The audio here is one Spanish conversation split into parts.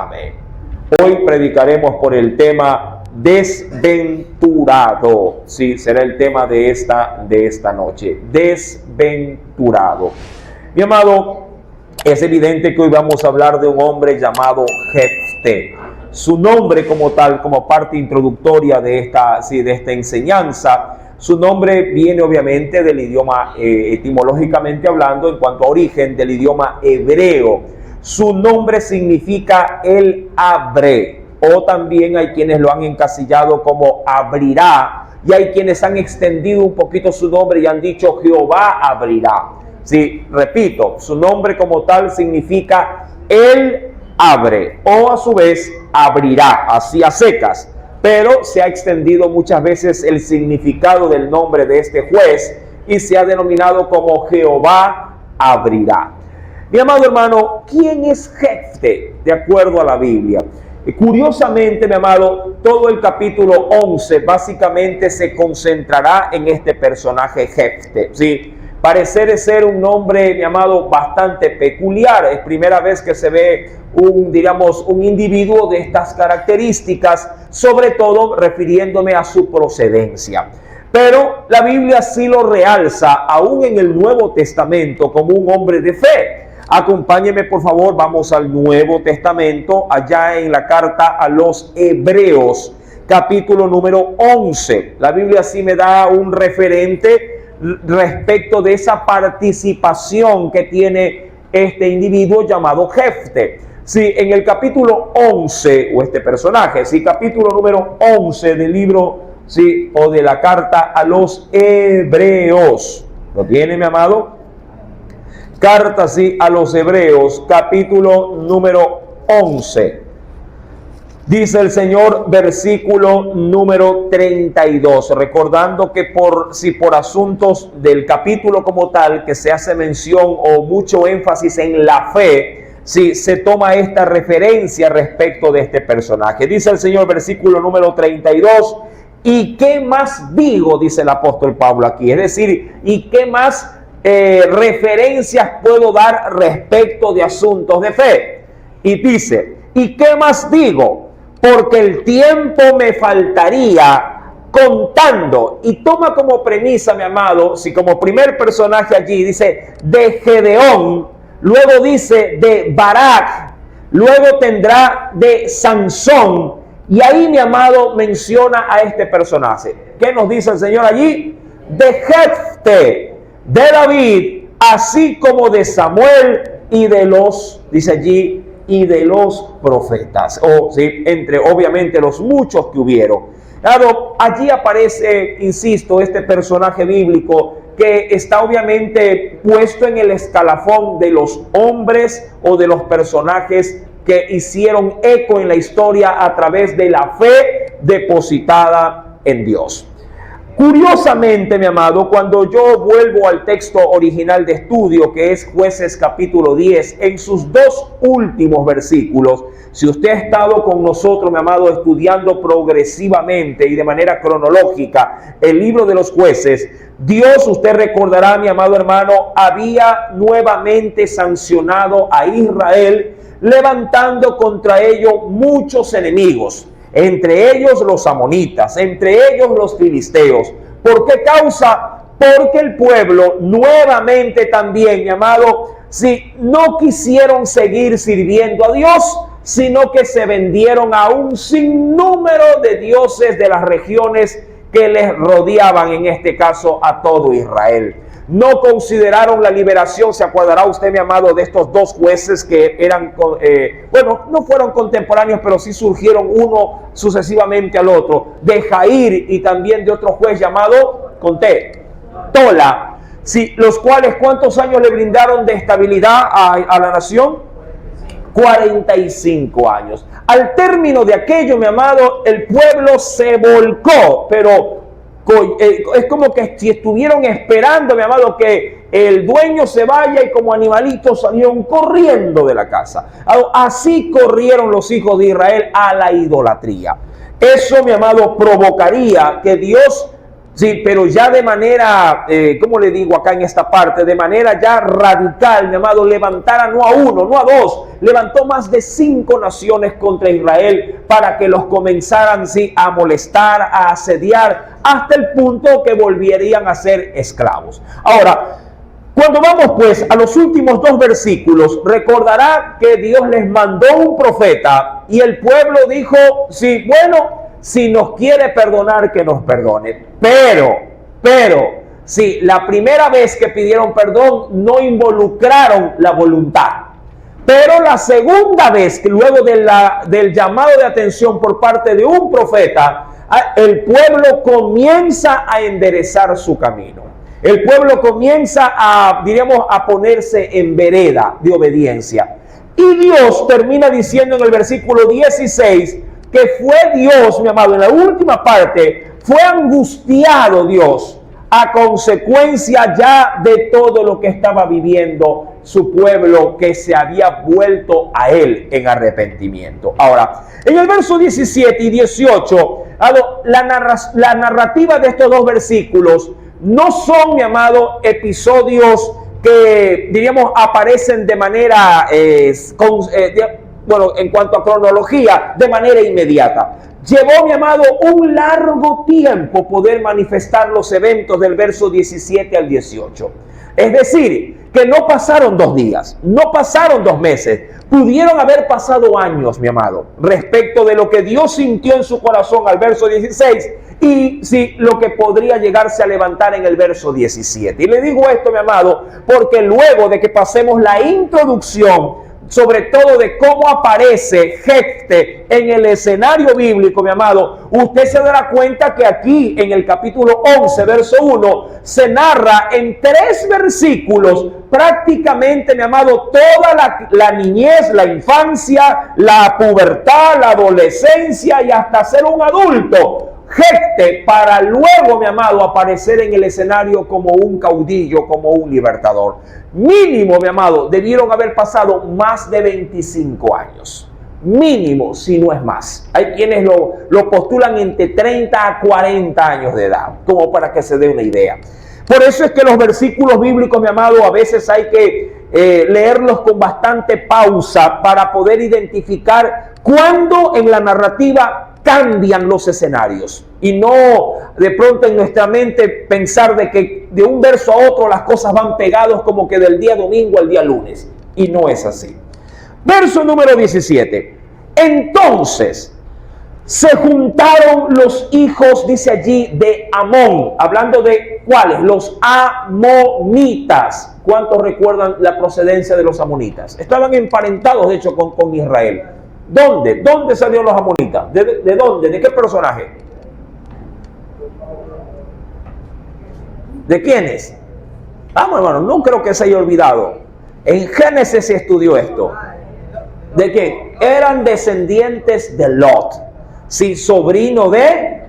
Amén. Hoy predicaremos por el tema desventurado. Sí, será el tema de esta noche. Desventurado. Mi amado, es evidente que hoy vamos a hablar de un hombre llamado Jefté. Su nombre como tal, como parte introductoria de esta enseñanza, su nombre viene obviamente del idioma, etimológicamente hablando, en cuanto a origen, del idioma hebreo. Su nombre significa el abre, o también hay quienes lo han encasillado como abrirá, y hay quienes han extendido un poquito su nombre y han dicho Jehová abrirá. Sí, repito, su nombre como tal significa el abre, o a su vez abrirá, así a secas. Pero se ha extendido muchas veces el significado del nombre de este juez y se ha denominado como Jehová abrirá. Mi amado hermano, ¿quién es Jefté de acuerdo a la Biblia? Curiosamente, mi amado, todo el capítulo 11 básicamente se concentrará en este personaje Jefté, ¿sí? Parece ser un nombre, mi amado, bastante peculiar. Es primera vez que se ve un individuo de estas características, sobre todo refiriéndome a su procedencia. Pero la Biblia sí lo realza, aún en el Nuevo Testamento, como un hombre de fe. Acompáñeme, por favor, vamos al Nuevo Testamento, allá en la carta a los Hebreos, capítulo número 11. La Biblia sí me da un referente respecto de esa participación que tiene este individuo llamado Jefté. Sí, en el capítulo 11, o este personaje, sí, capítulo número 11 del libro, sí, o de la carta a los Hebreos. ¿Lo tiene, mi amado? Carta, sí, a los Hebreos, capítulo número 11. Dice el Señor, versículo número 32, recordando que por asuntos del capítulo como tal, que se hace mención o mucho énfasis en la fe, sí, se toma esta referencia respecto de este personaje. Dice el Señor, versículo número 32, ¿y qué más digo? Dice el apóstol Pablo aquí, es decir, ¿y qué más referencias puedo dar respecto de asuntos de fe? Y dice, ¿y qué más digo? Porque el tiempo me faltaría contando. Y toma como premisa, mi amado, si como primer personaje allí dice de Gedeón, luego dice de Barak, luego tendrá de Sansón, y ahí, mi amado, menciona a este personaje. ¿Qué nos dice el Señor allí? De Jefté, de David, así como de Samuel y de los, dice allí, y de los profetas, o sí, entre obviamente los muchos que hubieron. Claro, allí aparece, insisto, este personaje bíblico que está obviamente puesto en el escalafón de los hombres o de los personajes que hicieron eco en la historia a través de la fe depositada en Dios. Curiosamente, mi amado, cuando yo vuelvo al texto original de estudio, que es Jueces capítulo 10, en sus dos últimos versículos, si usted ha estado con nosotros, mi amado, estudiando progresivamente y de manera cronológica el libro de los Jueces, Dios, usted recordará, mi amado hermano, había nuevamente sancionado a Israel, levantando contra ellos muchos enemigos. Entre ellos los amonitas, entre ellos los filisteos. ¿Por qué causa? Porque el pueblo nuevamente también, mi amado, si no quisieron seguir sirviendo a Dios, sino que se vendieron a un sinnúmero de dioses de las regiones que les rodeaban, en este caso a todo Israel. No consideraron la liberación, se acordará usted, mi amado, de estos dos jueces que eran, no fueron contemporáneos, pero sí surgieron uno sucesivamente al otro, de Jair y también de otro juez llamado, Tola, sí, los cuales, ¿cuántos años le brindaron de estabilidad a la nación? 45 años. Al término de aquello, mi amado, el pueblo se volcó, pero es como que si estuvieron esperando, mi amado, que el dueño se vaya y como animalitos salieron corriendo de la casa. Así corrieron los hijos de Israel a la idolatría. Eso, mi amado, provocaría que Dios Sí, pero ya de manera, ¿cómo le digo acá en esta parte? De manera ya radical, mi amado, levantara no a uno, no a dos, levantó más de 5 naciones contra Israel para que los comenzaran, sí, a molestar, a asediar, hasta el punto que volverían a ser esclavos. Ahora, cuando vamos pues a los últimos 2 versículos, recordará que Dios les mandó un profeta y el pueblo dijo, sí, bueno, si nos quiere perdonar, que nos perdone. Pero, si la primera vez que pidieron perdón no involucraron la voluntad. Pero la segunda vez, que luego del llamado de atención por parte de un profeta, el pueblo comienza a enderezar su camino. El pueblo comienza a ponerse en vereda de obediencia. Y Dios termina diciendo en el versículo 16, que fue Dios, mi amado, en la última parte, fue angustiado Dios a consecuencia ya de todo lo que estaba viviendo su pueblo, que se había vuelto a él en arrepentimiento. Ahora, en el verso 17 y 18, la narrativa de estos 2 versículos no son, mi amado, episodios que, aparecen de manera en cuanto a cronología, de manera inmediata. Llevó, mi amado, un largo tiempo poder manifestar los eventos del verso 17 al 18. Es decir, que no pasaron 2 días, no pasaron 2 meses, pudieron haber pasado años, mi amado, respecto de lo que Dios sintió en su corazón al verso 16 y sí, lo que podría llegarse a levantar en el verso 17. Y le digo esto, mi amado, porque luego de que pasemos la introducción, sobre todo de cómo aparece Jefte en el escenario bíblico, mi amado, usted se dará cuenta que aquí en el capítulo 11, verso 1, se narra en 3 versículos prácticamente, mi amado, toda la niñez, la infancia, la pubertad, la adolescencia y hasta ser un adulto. Jefte, para luego, mi amado, aparecer en el escenario como un caudillo, como un libertador. Mínimo, mi amado, debieron haber pasado más de 25 años. Mínimo, si no es más. Hay quienes lo postulan entre 30 a 40 años de edad, como para que se dé una idea. Por eso es que los versículos bíblicos, mi amado, a veces hay que leerlos con bastante pausa para poder identificar cuándo en la narrativa cambian los escenarios y no de pronto en nuestra mente pensar de que de un verso a otro las cosas van pegados como que del día domingo al día lunes, y no es así. Verso número 17. Entonces se juntaron los hijos, dice allí, de Amón, hablando de ¿cuáles? Los amonitas. ¿Cuántos recuerdan la procedencia de los amonitas? Estaban emparentados de hecho con Israel. ¿Dónde? ¿Dónde salieron los amonitas? ¿De dónde? ¿De qué personaje? ¿De quiénes? Vamos, hermano, no creo que se haya olvidado. En Génesis se estudió esto. ¿De qué? Eran descendientes de Lot. Sí, sobrino de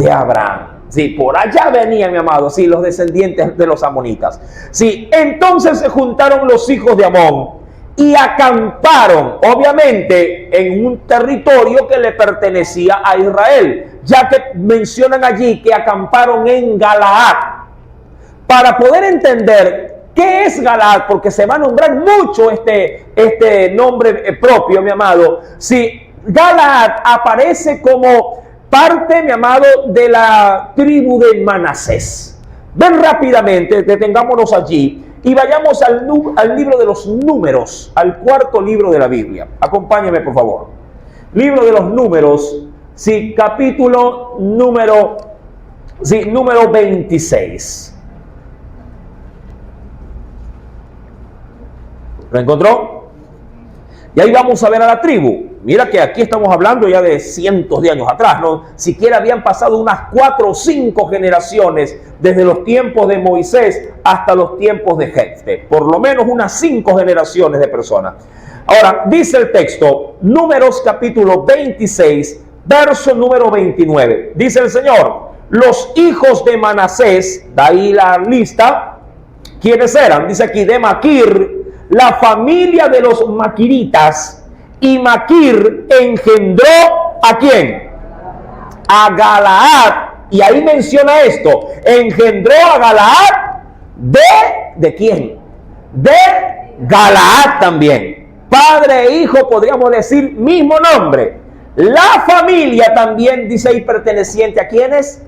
Abraham. Sí, por allá venían, mi amado, sí, los descendientes de los amonitas. Sí, entonces se juntaron los hijos de Amón y acamparon, obviamente, en un territorio que le pertenecía a Israel, ya que mencionan allí que acamparon en Galaad. Para poder entender qué es Galaad, porque se va a nombrar mucho este nombre propio, mi amado. Si Galaad aparece como parte, mi amado, de la tribu de Manasés. Ven rápidamente, detengámonos allí y vayamos al libro de los Números, al 4.º libro de la Biblia. Acompáñeme, por favor. Libro de los Números, sí, capítulo número 26. ¿Lo encontró? Y ahí vamos a ver a la tribu. Mira que aquí estamos hablando ya de cientos de años atrás, ¿no? Siquiera habían pasado unas 4 o 5 generaciones desde los tiempos de Moisés hasta los tiempos de Jefte. Por lo menos unas 5 generaciones de personas. Ahora, dice el texto, Números capítulo 26, verso número 29. Dice el Señor, los hijos de Manasés, de ahí la lista, ¿quiénes eran? Dice aquí, de Maquir, la familia de los maquiritas, y Maquir engendró ¿a quién? A Galaad, Y ahí menciona esto. Engendró a Galaad ¿de quién? De Galaad también. Padre e hijo, podríamos decir, mismo nombre. La familia también dice ahí perteneciente a ¿quiénes?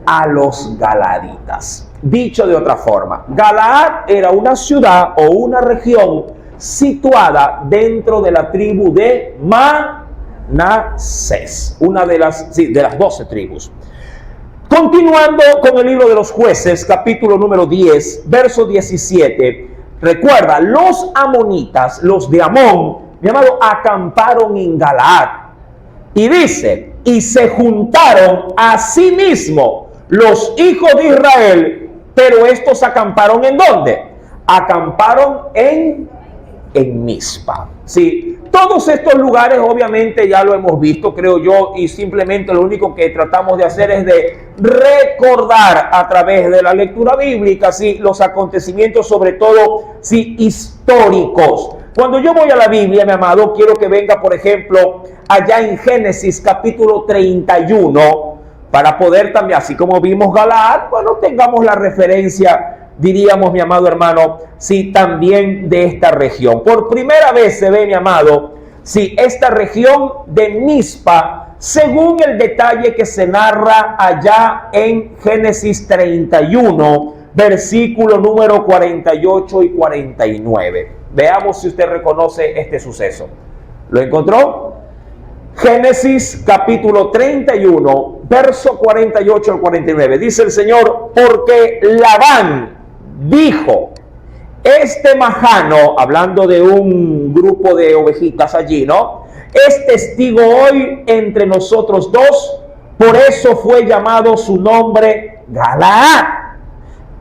A los galaditas. Dicho de otra forma, Galaad era una ciudad o una región situada dentro de la tribu de Manasés, una de las 12 tribus. Continuando con el libro de los Jueces, capítulo número 10, verso 17. Recuerda, los amonitas, los de Amón, mi amado, acamparon en Galaad. Y dice, y se juntaron a sí mismo los hijos de Israel, pero estos acamparon ¿en dónde? Acamparon en Mizpa. Sí, todos estos lugares obviamente ya lo hemos visto, creo yo, y simplemente lo único que tratamos de hacer es de recordar a través de la lectura bíblica, sí, los acontecimientos, sobre todo, sí, históricos. Cuando yo voy a la Biblia, mi amado, quiero que venga, por ejemplo, allá en Génesis capítulo 31, para poder también, así como vimos Galaad, bueno, tengamos la referencia, diríamos, mi amado hermano, sí, también de esta región. Por primera vez se ve, mi amado, sí, esta región de Mizpa, según el detalle que se narra allá en Génesis 31, versículo número 48 y 49. Veamos si usted reconoce este suceso. ¿Lo encontró? Génesis capítulo 31, verso 48 al 49. Dice el Señor, porque Labán dijo, este majano, hablando de un grupo de ovejitas allí, ¿no? Es testigo hoy entre nosotros dos, por eso fue llamado su nombre Galaad.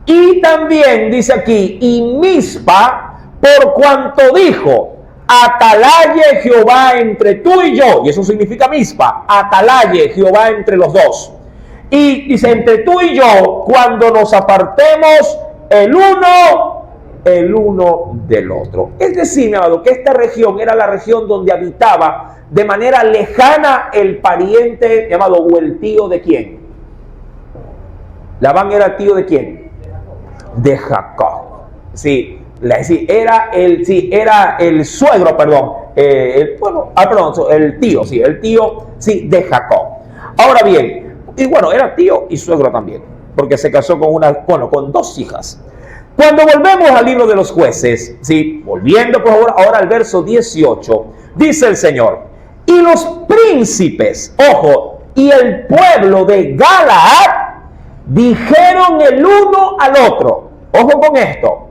Y también dice aquí, y Mizpa, por cuanto dijo, atalaye Jehová entre tú y yo, y eso significa Mizpa, atalaye Jehová entre los dos. Y dice, entre tú y yo, cuando nos apartemos el uno del otro. Es decir, mi amado, que esta región era la región donde habitaba de manera lejana el pariente, llamado, o el tío de quién. Labán era tío de quién? De Jacob. Sí. Era el suegro, perdón, el tío, sí, de Jacob. Ahora bien, y bueno, era tío y suegro también, porque se casó con dos hijas. Cuando volvemos al libro de los Jueces, sí, volviendo por favor ahora al verso 18, dice el Señor, y los príncipes, ojo, y el pueblo de Galaad dijeron el uno al otro, ojo con esto,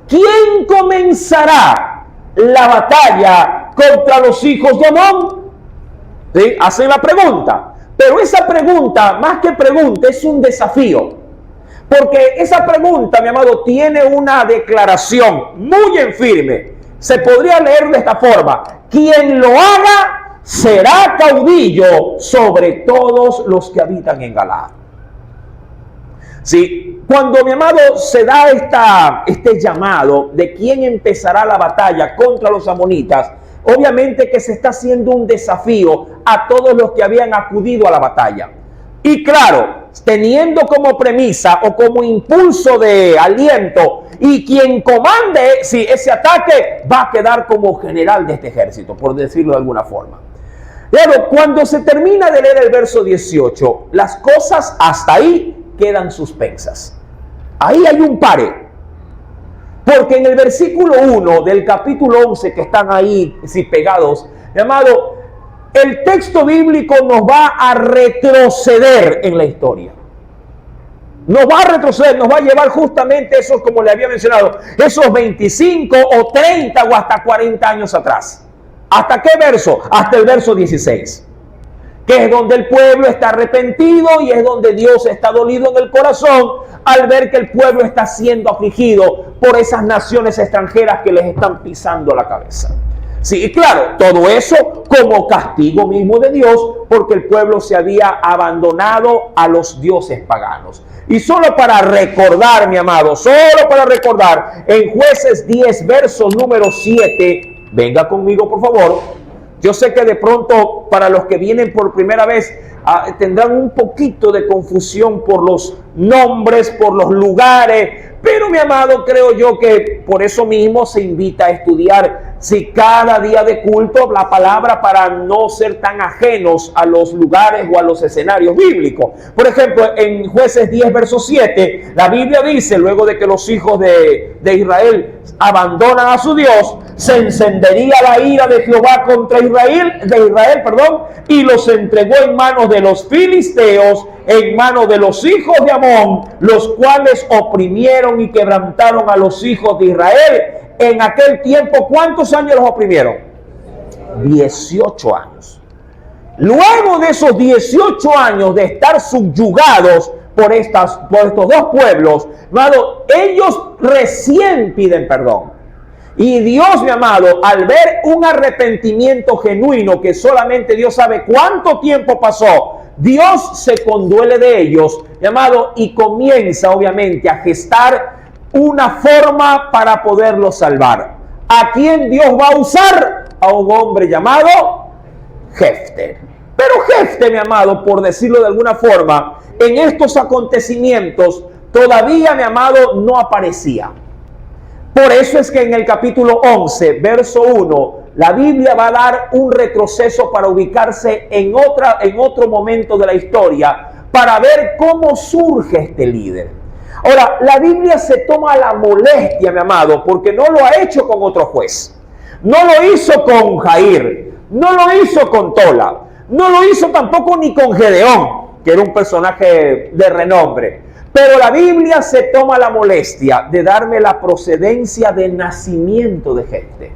¿quién comenzará la batalla contra los hijos de Amón? ¿Sí? Hacen la pregunta. Pero esa pregunta, más que pregunta, es un desafío. Porque esa pregunta, mi amado, tiene una declaración muy en firme. Se podría leer de esta forma. Quien lo haga será caudillo sobre todos los que habitan en Galaad. Sí, cuando, mi amado, se da este llamado de quién empezará la batalla contra los amonitas, obviamente que se está haciendo un desafío a todos los que habían acudido a la batalla. Y claro, teniendo como premisa o como impulso de aliento, y quien comande ese ataque va a quedar como general de este ejército, por decirlo de alguna forma. Pero cuando se termina de leer el verso 18, las cosas hasta ahí quedan suspensas. Ahí hay un pare. Porque en el versículo 1 del capítulo 11, que están ahí pegados, llamado, el texto bíblico nos va a retroceder en la historia. Nos va a retroceder, nos va a llevar justamente esos, como le había mencionado, esos 25 o 30 o hasta 40 años atrás. ¿Hasta qué verso? Hasta el verso 16. Que es donde el pueblo está arrepentido y es donde Dios está dolido en el corazón al ver que el pueblo está siendo afligido por esas naciones extranjeras que les están pisando la cabeza. Sí, y claro, todo eso como castigo mismo de Dios porque el pueblo se había abandonado a los dioses paganos. Y solo para recordar, mi amado, solo para recordar, en Jueces 10, verso número 7, venga conmigo por favor. Yo sé que de pronto para los que vienen por primera vez tendrán un poquito de confusión por los nombres, por los lugares, pero mi amado, creo yo que por eso mismo se invita a estudiar cada día de culto la palabra para no ser tan ajenos a los lugares o a los escenarios bíblicos. Por ejemplo, en Jueces 10, verso 7, la Biblia dice, luego de que los hijos de Israel abandonan a su Dios, se encendería la ira de Jehová contra Israel, y los entregó en manos de los filisteos, en manos de los hijos de Amón, los cuales oprimieron y quebrantaron a los hijos de Israel. En aquel tiempo, ¿cuántos años los oprimieron? 18 años. Luego de esos 18 años de estar subyugados por estos dos pueblos, amado, ellos recién piden perdón. Y Dios, mi amado, al ver un arrepentimiento genuino que solamente Dios sabe cuánto tiempo pasó, Dios se conduele de ellos, mi amado, y comienza obviamente a gestar una forma para poderlos salvar. ¿A quién Dios va a usar? A un hombre llamado Jefté. Pero Jefté, mi amado, por decirlo de alguna forma, en estos acontecimientos todavía, mi amado, no aparecía. Por eso es que en el capítulo 11, verso 1, la Biblia va a dar un retroceso para ubicarse en otro momento de la historia, para ver cómo surge este líder. Ahora, la Biblia se toma la molestia, mi amado, porque no lo ha hecho con otro juez. No lo hizo con Jair, no lo hizo con Tola, no lo hizo tampoco ni con Gedeón, que era un personaje de renombre. Pero la Biblia se toma la molestia de darme la procedencia del nacimiento de Jefté.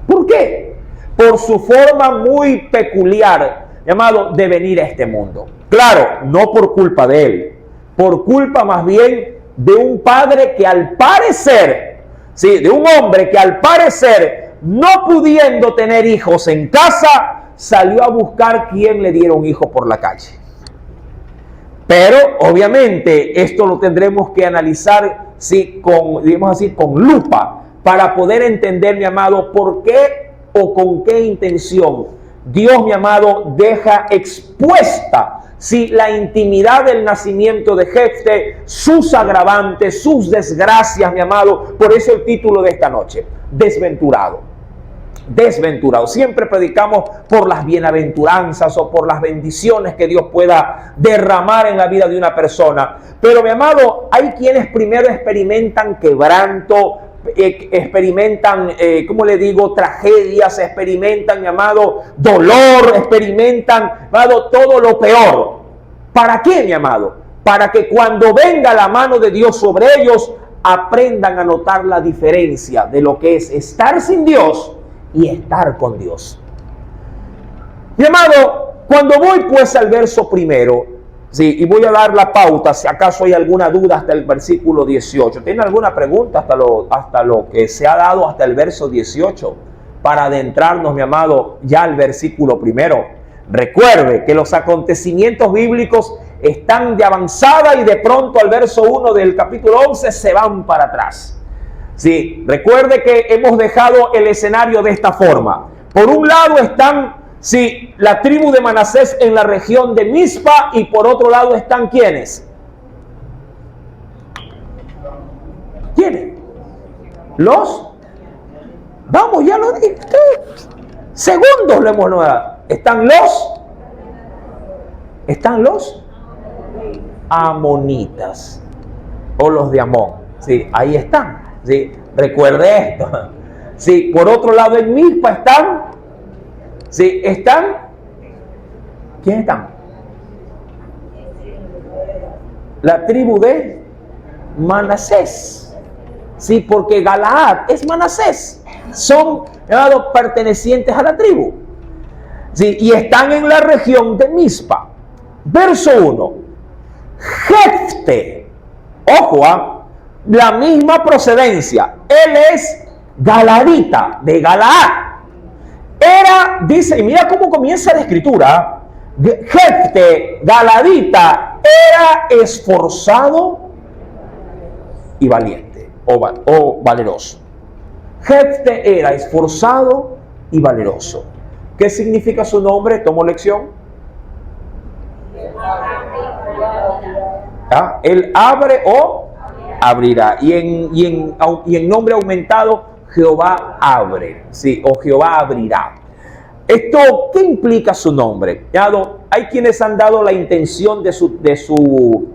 ¿Por qué? Por su forma muy peculiar, llamado, de venir a este mundo. Claro, no por culpa de él, por culpa más bien de un padre que al parecer, de un hombre que al parecer, no pudiendo tener hijos en casa, salió a buscar quien le diera un hijo por la calle. Pero obviamente esto lo tendremos que analizar con lupa para poder entender, mi amado, por qué o con qué intención Dios, mi amado, deja expuesta la intimidad del nacimiento de Jefté, sus agravantes, sus desgracias, mi amado. Por eso el título de esta noche, Desventurado. Desventurado. Siempre predicamos por las bienaventuranzas o por las bendiciones que Dios pueda derramar en la vida de una persona. Pero, mi amado, hay quienes primero experimentan quebranto, experimentan, tragedias, experimentan, mi amado, dolor, experimentan, mi amado, todo lo peor. ¿Para qué, mi amado? Para que cuando venga la mano de Dios sobre ellos, aprendan a notar la diferencia de lo que es estar sin Dios y estar con Dios. Mi amado, cuando voy pues al verso primero, y voy a dar la pauta, si acaso hay alguna duda hasta el versículo 18. ¿Tiene alguna pregunta hasta lo que se ha dado hasta el verso 18? Para adentrarnos, mi amado, ya al versículo primero. Recuerde que los acontecimientos bíblicos están de avanzada y de pronto al verso 1 del capítulo 11 se van para atrás. Sí, recuerde que hemos dejado el escenario de esta forma. Por un lado están, la tribu de Manasés en la región de Mizpa, y por otro lado están ¿quiénes? ¿Quiénes? Vamos, ya lo dije. Segundos lo hemos dado. Están los amonitas o los de Amón. Sí, ahí están. Sí, recuerde esto. Sí, por otro lado en Mizpa están. Sí, ¿quiénes están? La tribu de Manasés. Sí, porque Galaad es Manasés. Son llamados pertenecientes a la tribu. Sí, y están en la región de Mizpa. Verso 1. Jefté. Ojo, la misma procedencia. Él es galadita, de Galaad. Dice, y mira cómo comienza la escritura. Jefté, galadita, era esforzado y valiente, o valeroso. Jefté era esforzado y valeroso. ¿Qué significa su nombre? ¿Tomo lección? ¿Ah? Él abre o abrirá. Y en nombre aumentado, Jehová abre. Sí, o Jehová abrirá. Esto, ¿qué implica su nombre? Hay quienes han dado la intención de su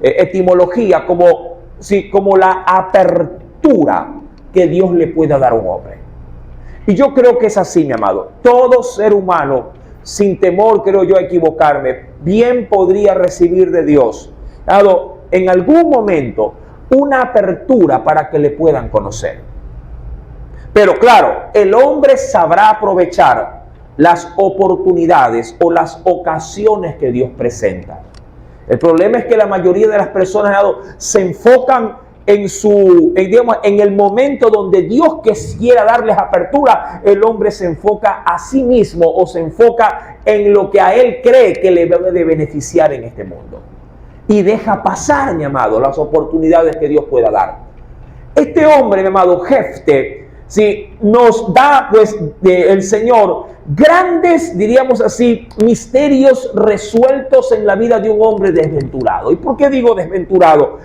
etimología como la apertura que Dios le pueda dar a un hombre. Y yo creo que es así, mi amado. Todo ser humano, sin temor, creo yo, a equivocarme, bien podría recibir de Dios, en algún momento, una apertura para que le puedan conocer. Pero claro, el hombre sabrá aprovechar las oportunidades o las ocasiones que Dios presenta. El problema es que la mayoría de las personas se enfocan en el momento donde Dios quisiera darles apertura. El hombre se enfoca a sí mismo o se enfoca en lo que a él cree que le debe de beneficiar en este mundo. Y deja pasar, mi amado, las oportunidades que Dios pueda dar. Este hombre, mi amado Jefte, nos da el Señor grandes, diríamos así, misterios resueltos en la vida de un hombre desventurado. ¿Y por qué digo desventurado?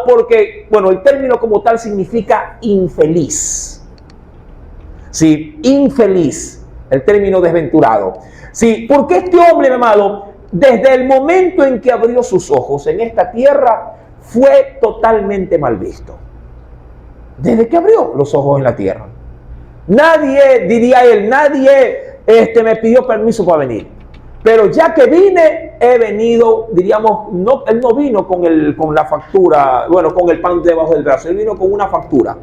Porque, el término como tal significa infeliz. Sí, infeliz, el término desventurado. Sí, porque este hombre, mi amado, desde el momento en que abrió sus ojos en esta tierra, fue totalmente mal visto. Desde que abrió los ojos en la tierra. Nadie, diría él, me pidió permiso para venir. Pero ya que vine, he venido, diríamos, él no vino con la factura, con el pan debajo del brazo, él vino con una factura.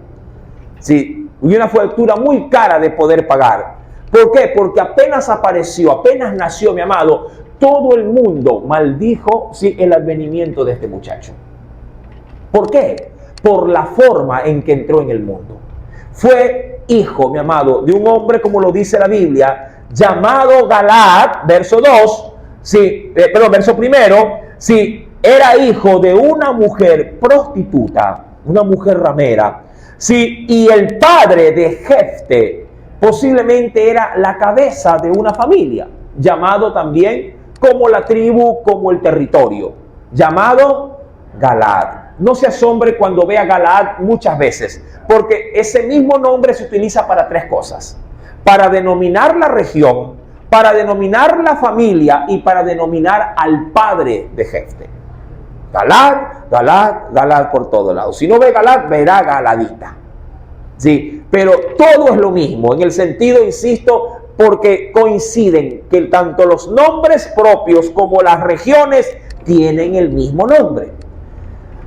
Sí, y una factura muy cara de poder pagar. ¿Por qué? Porque apenas apareció, apenas nació, mi amado, todo el mundo maldijo el advenimiento de este muchacho. ¿Por qué? Por la forma en que entró en el mundo. Fue hijo, mi amado, de un hombre, como lo dice la Biblia, llamado Galaad, verso 2, verso 1, era hijo de una mujer prostituta, una mujer ramera, y el padre de Jefte posiblemente era la cabeza de una familia, llamado también como la tribu, como el territorio, llamado Galaad. No se asombre cuando vea Galaad muchas veces, porque ese mismo nombre se utiliza para tres cosas: para denominar la región, para denominar la familia y para denominar al padre de Jefte. Galaad, Galaad, Galaad por todos lados. Si no ve Galaad, verá Galadita. Sí, pero todo es lo mismo, en el sentido, insisto, porque coinciden que tanto los nombres propios como las regiones tienen el mismo nombre.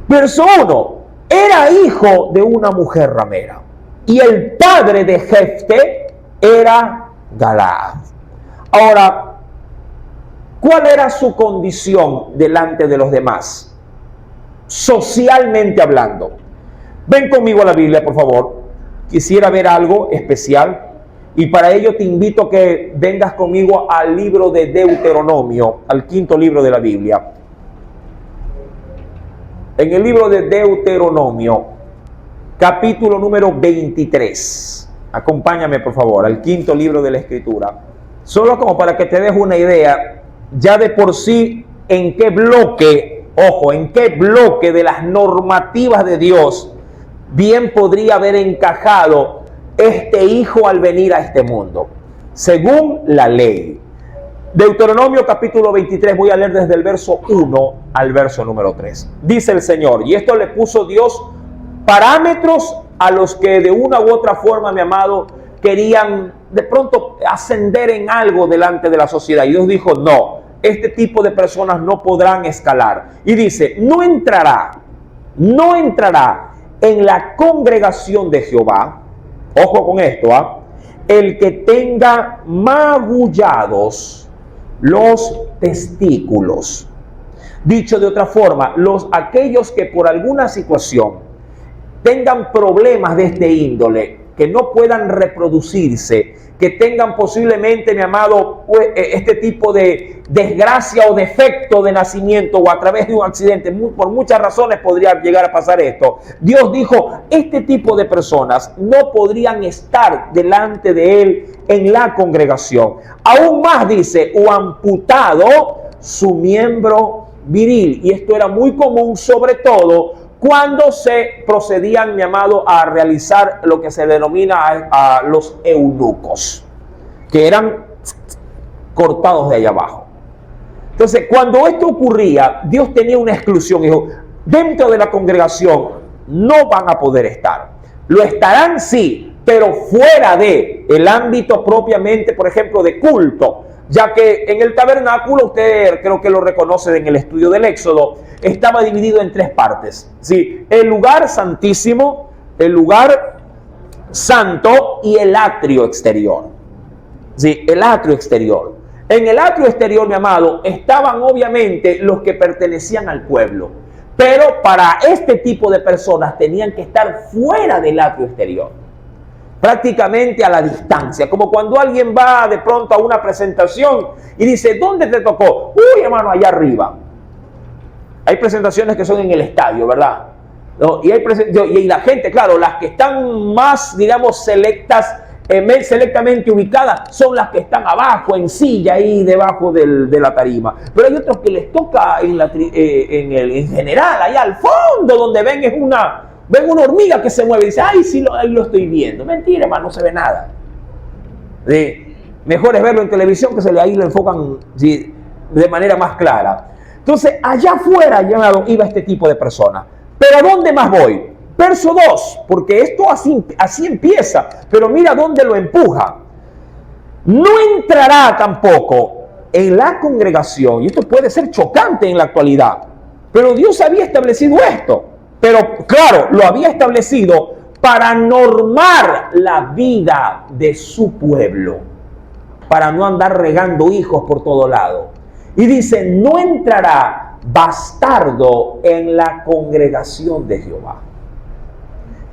Verso 1, era hijo de una mujer ramera y el padre de Jefte era Galaad. Ahora, ¿cuál era su condición delante de los demás? Socialmente hablando. Ven conmigo a la Biblia, por favor. Quisiera ver algo especial y para ello te invito a que vengas conmigo al libro de Deuteronomio, al quinto libro de la Biblia. En el libro de Deuteronomio, capítulo número 23. Acompáñame, por favor, al quinto libro de la Escritura. Solo como para que te des una idea, ya de por sí, en qué bloque de las normativas de Dios bien podría haber encajado este hijo al venir a este mundo, según la ley. Deuteronomio capítulo 23, voy a leer desde el verso 1 al verso número 3. Dice el Señor, y esto le puso Dios parámetros a los que de una u otra forma, mi amado, querían de pronto ascender en algo delante de la sociedad. Y Dios dijo, no, este tipo de personas no podrán escalar. Y dice, no entrará en la congregación de Jehová, ojo con esto, el que tenga magullados los testículos. Dicho de otra forma, aquellos que por alguna situación tengan problemas de este índole, que no puedan reproducirse, que tengan posiblemente, mi amado, este tipo de desgracia o defecto de nacimiento o a través de un accidente, por muchas razones podría llegar a pasar esto. Dios dijo, este tipo de personas no podrían estar delante de Él en la congregación. Aún más dice, o amputado su miembro viril. Y esto era muy común, sobre todo cuando se procedían, mi amado, a realizar lo que se denomina a los eunucos, que eran cortados de allá abajo. Entonces, cuando esto ocurría, Dios tenía una exclusión. Dijo, dentro de la congregación no van a poder estar. Lo estarán sí, pero fuera de el ámbito propiamente, por ejemplo, de culto. Ya que en el tabernáculo, usted creo que lo reconoce en el estudio del Éxodo, estaba dividido en tres partes. ¿Sí? El lugar santísimo, el lugar santo y el atrio exterior. ¿Sí? El atrio exterior. En el atrio exterior, mi amado, estaban obviamente los que pertenecían al pueblo. Pero para este tipo de personas tenían que estar fuera del atrio exterior. Prácticamente a la distancia, como cuando alguien va de pronto a una presentación y dice, ¿dónde te tocó? Uy, hermano, allá arriba. Hay presentaciones que son en el estadio, ¿verdad? ¿No? Y la gente, claro, las que están más, digamos, selectamente ubicadas son las que están abajo, en silla, ahí debajo de la tarima. Pero hay otros que les toca en general, allá al fondo, donde ven una hormiga que se mueve y dice, ay, sí, ahí lo estoy viendo. Mentira, hermano, no se ve nada. ¿Sí? Mejor es verlo en televisión, que ahí lo enfocan, ¿sí?, de manera más clara. Entonces, allá afuera iba este tipo de personas. ¿Pero a dónde más voy? Verso 2, porque esto así empieza, pero mira dónde lo empuja. No entrará tampoco en la congregación, y esto puede ser chocante en la actualidad, pero Dios había establecido esto. Pero claro, lo había establecido para normar la vida de su pueblo, para no andar regando hijos por todo lado. Y dice, no entrará bastardo en la congregación de Jehová.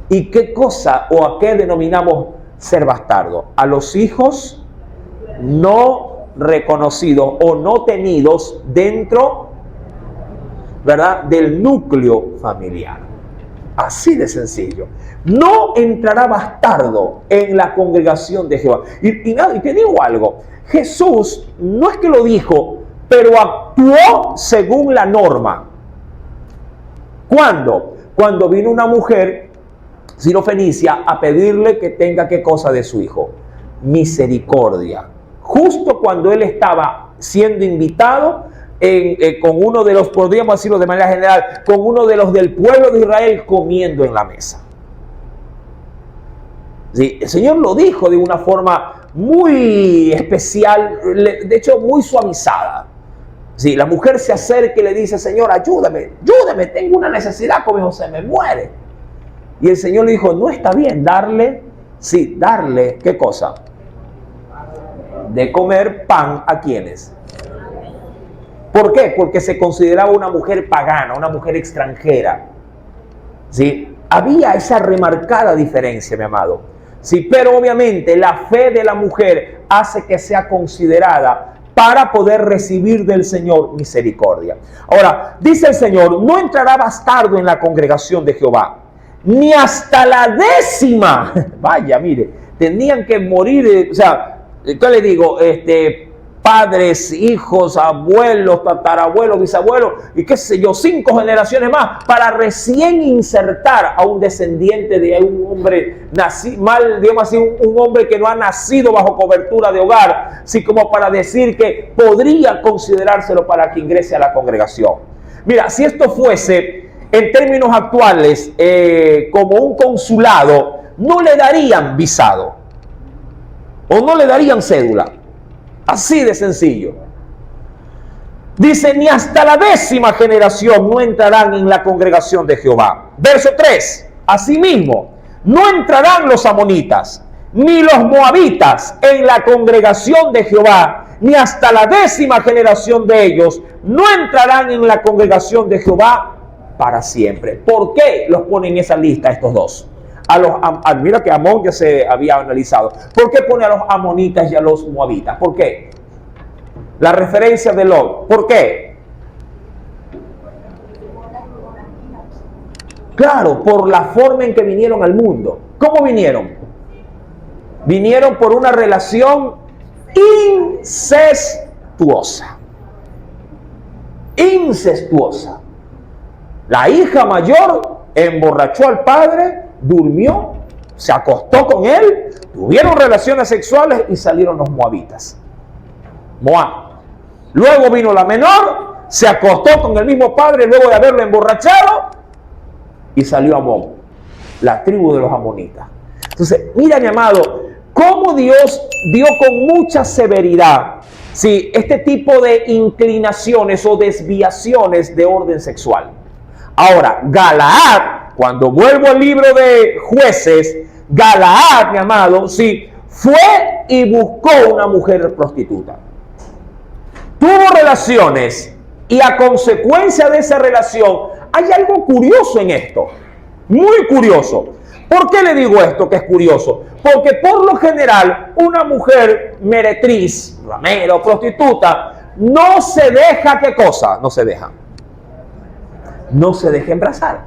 ¿Y qué cosa o a qué denominamos ser bastardo? A los hijos no reconocidos o no tenidos dentro, ¿verdad?, del núcleo familiar. Así de sencillo. No entrará bastardo en la congregación de Jehová. Y te digo algo, Jesús no es que lo dijo, pero actuó según la norma. ¿Cuándo? Cuando vino una mujer sirofenicia a pedirle que tenga qué cosa de su hijo. Misericordia. Justo cuando él estaba siendo invitado con uno de los, podríamos decirlo de manera general, con uno de los del pueblo de Israel comiendo en la mesa. ¿Sí? El Señor lo dijo de una forma muy especial, de hecho muy suavizada. ¿Sí? La mujer se acerca y le dice, Señor, ayúdame, tengo una necesidad, como hijo se me muere. Y el Señor le dijo, no está bien darle, ¿qué cosa? De comer pan a quienes. ¿Por qué? Porque se consideraba una mujer pagana, una mujer extranjera. ¿Sí? Había esa remarcada diferencia, mi amado. Sí, pero obviamente la fe de la mujer hace que sea considerada para poder recibir del Señor misericordia. Ahora, dice el Señor, no entrará bastardo en la congregación de Jehová, ni hasta la 10ª. Vaya, mire, tenían que morir, ¿qué le digo? Padres, hijos, abuelos, tatarabuelos, bisabuelos y qué sé yo, 5 generaciones más para recién insertar a un descendiente de un hombre digamos así, un hombre que no ha nacido bajo cobertura de hogar, así como para decir que podría considerárselo para que ingrese a la congregación. Mira, si esto fuese en términos actuales como un consulado, no le darían visado o no le darían cédula. Así de sencillo. Dice, ni hasta la 10ª generación no entrarán en la congregación de Jehová. Verso 3. Asimismo, no entrarán los amonitas, ni los moabitas en la congregación de Jehová, ni hasta la 10ª generación de ellos no entrarán en la congregación de Jehová para siempre. ¿Por qué los pone en esa lista estos dos? Mira que Amón ya se había analizado. ¿Por qué pone a los amonitas y a los moabitas? ¿Por qué? la referencia de Lot. ¿Por qué? Claro, por la forma en que vinieron al mundo. ¿Cómo vinieron? Vinieron por una relación incestuosa. Incestuosa. La hija mayor emborrachó al padre, durmió, se acostó con él, tuvieron relaciones sexuales y salieron los moabitas. Moab. Luego vino la menor, se acostó con el mismo padre luego de haberlo emborrachado y salió Amón, la tribu de los amonitas. Entonces, mira, mi amado, cómo Dios dio con mucha severidad, sí, este tipo de inclinaciones o desviaciones de orden sexual. Ahora, Galaad, cuando vuelvo al libro de Jueces, Galaad, mi amado, sí, fue y buscó una mujer prostituta. Tuvo relaciones y a consecuencia de esa relación hay algo curioso en esto, muy curioso. ¿Por qué le digo esto que es curioso? Porque por lo general una mujer meretriz, ramera o prostituta no se deja, ¿qué cosa? No se deja embarazar.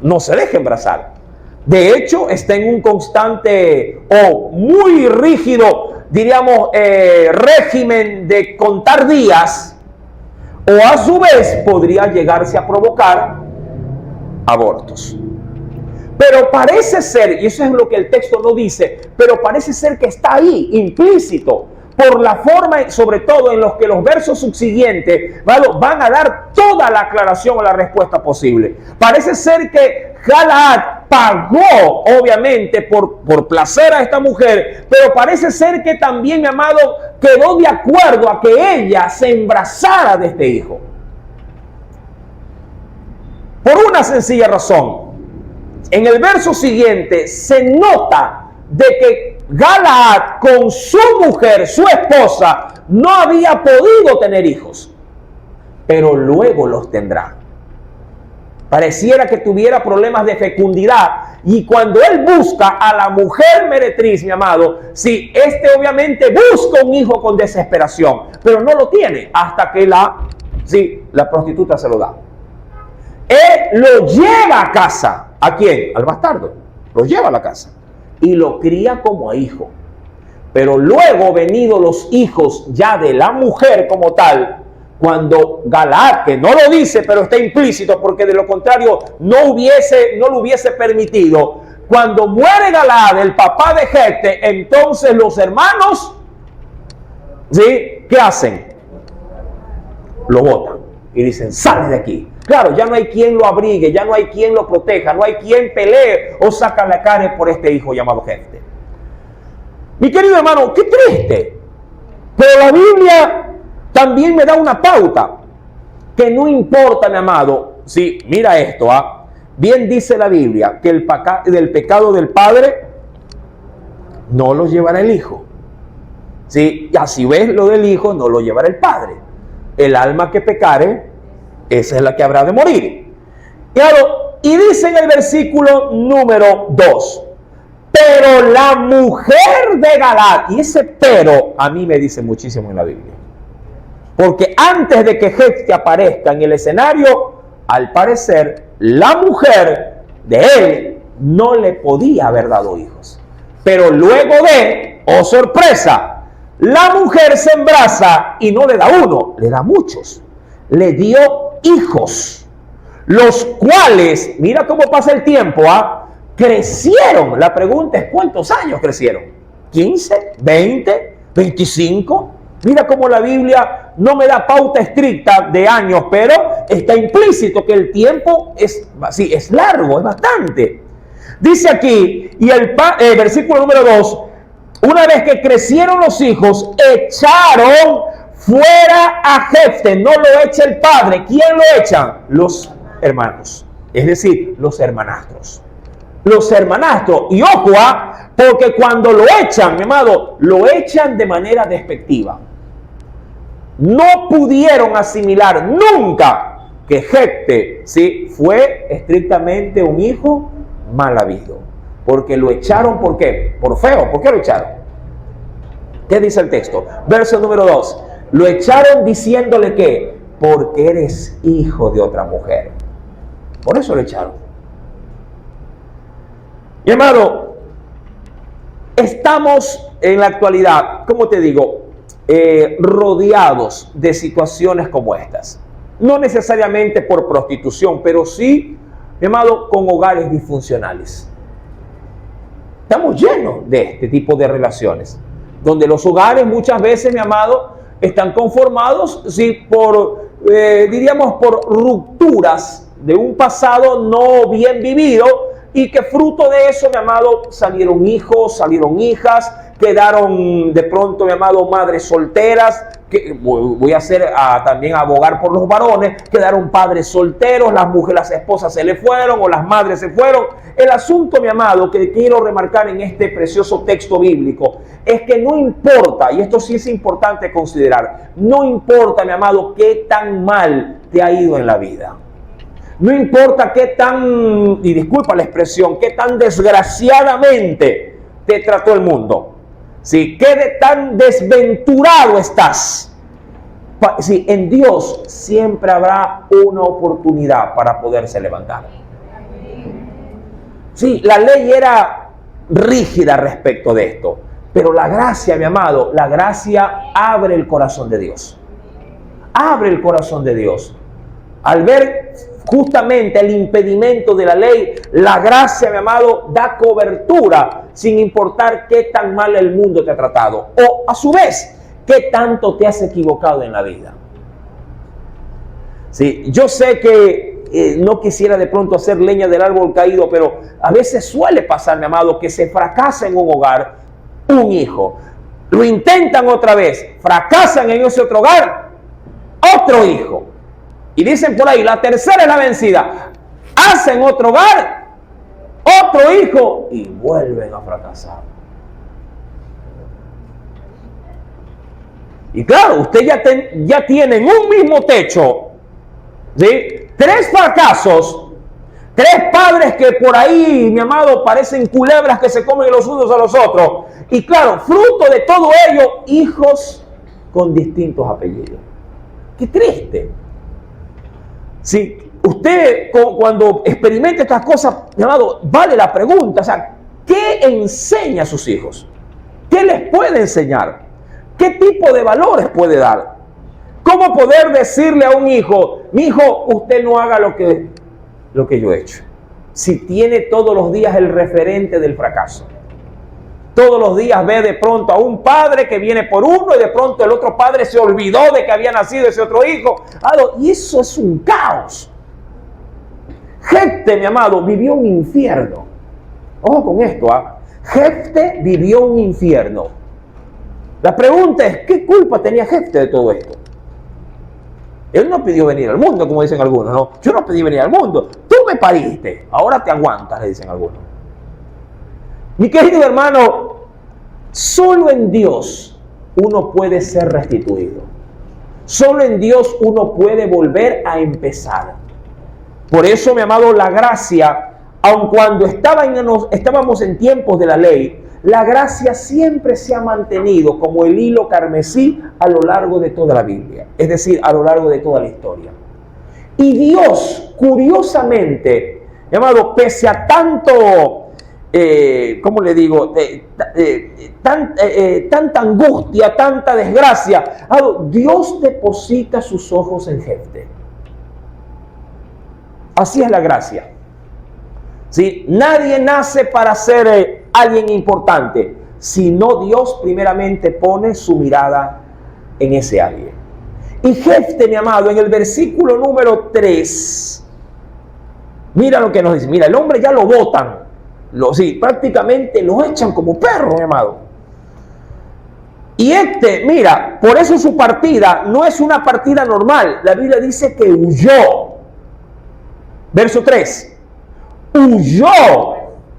No se deja embarazar. De hecho, está en un constante o muy rígido, diríamos, régimen de contar días, o a su vez podría llegarse a provocar abortos. Pero parece ser, y eso es lo que el texto no dice, pero parece ser que está ahí, implícito, por la forma, sobre todo en los que los versos subsiguientes van a dar toda la aclaración o la respuesta posible. Parece ser que Galaad pagó, obviamente, por placer a esta mujer, pero parece ser que también, mi amado, quedó de acuerdo a que ella se embarazara de este hijo. Por una sencilla razón. En el verso siguiente se nota de que Galaad con su mujer, su esposa, no había podido tener hijos, pero luego los tendrá. Pareciera que tuviera problemas de fecundidad, y cuando él busca a la mujer meretriz, mi amado, sí, este obviamente busca un hijo con desesperación, pero no lo tiene hasta que la prostituta se lo da. Él lo lleva a casa. ¿A quién? Al bastardo. Lo lleva a la casa y lo cría como a hijo. Pero luego, venidos los hijos ya de la mujer como tal, cuando Galaad, que no lo dice, pero está implícito, porque de lo contrario no lo hubiese permitido, cuando muere Galaad, el papá de Jefte, entonces los hermanos, ¿sí?, ¿qué hacen? Lo botan y dicen: sale de aquí. Claro, ya no hay quien lo abrigue, ya no hay quien lo proteja, no hay quien pelee o saca la cara por este hijo llamado Jefte. Mi querido hermano, qué triste. Pero la Biblia también me da una pauta, que no importa, mi amado. Sí, mira esto, bien dice la Biblia que del pecado del padre no lo llevará el hijo. Sí, y así ves lo del hijo, no lo llevará el padre. El alma que pecare, esa es la que habrá de morir. Claro, y dice en el versículo número 2, pero la mujer de Galaad, y ese pero a mí me dice muchísimo en la Biblia, porque antes de que Jefte aparezca en el escenario, al parecer la mujer de él no le podía haber dado hijos, pero luego de, oh sorpresa, la mujer se embaraza y no le da uno, le da muchos, le dio hijos, los cuales, mira cómo pasa el tiempo, crecieron. La pregunta es: ¿cuántos años crecieron? ¿15? ¿20? ¿25? Mira cómo la Biblia no me da pauta estricta de años, pero está implícito que el tiempo es largo, es bastante. Dice aquí, y el versículo número 2, una vez que crecieron los hijos, echaron fuera a Jefte. No lo echa el padre. ¿Quién lo echan? Los hermanos, es decir, los hermanastros. Los hermanastros. Y ojo, porque cuando lo echan, mi amado, lo echan de manera despectiva. No pudieron asimilar nunca que Jefte, ¿sí?, fue estrictamente un hijo mal habido. Porque lo echaron, ¿por qué? Por feo. ¿Por qué lo echaron? ¿Qué dice el texto? Verso número 2. Lo echaron diciéndole que, porque eres hijo de otra mujer. Por eso lo echaron. Mi amado, estamos en la actualidad, ¿cómo te digo? Rodeados de situaciones como estas. No necesariamente por prostitución, pero sí, mi amado, con hogares disfuncionales. Estamos llenos de este tipo de relaciones, donde los hogares muchas veces, mi amado, están conformados, sí, diríamos, por rupturas de un pasado no bien vivido, y que fruto de eso, mi amado, salieron hijos, salieron hijas, quedaron de pronto, mi amado, madres solteras, que voy a hacer también a abogar por los varones, quedaron padres solteros, las esposas se le fueron o las madres se fueron. El asunto, mi amado, que quiero remarcar en este precioso texto bíblico, es que no importa, y esto sí es importante considerar, no importa, mi amado, qué tan mal te ha ido en la vida. No importa qué tan, y disculpa la expresión, qué tan desgraciadamente te trató el mundo. Si qué tan desventurado estás. Si en Dios siempre habrá una oportunidad para poderse levantar. Sí, la ley era rígida respecto de esto, pero la gracia, mi amado, la gracia abre el corazón de Dios. Abre el corazón de Dios. Al ver justamente el impedimento de la ley, la gracia, mi amado, da cobertura sin importar qué tan mal el mundo te ha tratado. O a su vez, qué tanto te has equivocado en la vida. Sí, yo sé que no quisiera de pronto hacer leña del árbol caído, pero a veces suele pasar, mi amado, que se fracasa en un hogar un hijo. Lo intentan otra vez, fracasan en ese otro hogar, otro hijo. Y dicen por ahí, la tercera es la vencida. Hacen otro hogar, otro hijo y vuelven a fracasar. Y claro, usted ya tiene en un mismo techo, ¿sí?, 3 fracasos, 3 padres que por ahí, mi amado, parecen culebras que se comen los unos a los otros. Y claro, fruto de todo ello, hijos con distintos apellidos. ¡Qué triste! Si usted cuando experimenta estas cosas, mi amado, vale la pregunta, o sea, ¿qué enseña a sus hijos? ¿Qué les puede enseñar? ¿Qué tipo de valores puede dar? ¿Cómo poder decirle a un hijo, mi hijo, usted no haga lo que yo he hecho? Si tiene todos los días el referente del fracaso. Todos los días ve de pronto a un padre que viene por uno y de pronto el otro padre se olvidó de que había nacido ese otro hijo. Y eso es un caos. Jefte, mi amado, vivió un infierno. Ojo con esto, Jefte vivió un infierno. La pregunta es, ¿qué culpa tenía Jefte de todo esto? Él no pidió venir al mundo, como dicen algunos, ¿no? Yo no pedí venir al mundo. Tú me pariste, ahora te aguantas, le dicen algunos. Mi querido hermano, solo en Dios uno puede ser restituido. Solo en Dios uno puede volver a empezar. Por eso, mi amado, la gracia, aun cuando estábamos en tiempos de la ley, la gracia siempre se ha mantenido como el hilo carmesí a lo largo de toda la Biblia. Es decir, a lo largo de toda la historia. Y Dios, curiosamente, mi amado, pese a tanto... ¿cómo le digo? Tanta angustia, tanta desgracia. Dios deposita sus ojos en Jefte. Así es la gracia. ¿Sí? Nadie nace para ser alguien importante, sino Dios primeramente pone su mirada en ese alguien. Y Jefte, mi amado, en el versículo número 3, mira lo que nos dice. Mira, el hombre ya lo botan. Prácticamente lo echan como perro, mi amado. Y mira, por eso su partida no es una partida normal. La Biblia dice que huyó. Verso 3. Huyó,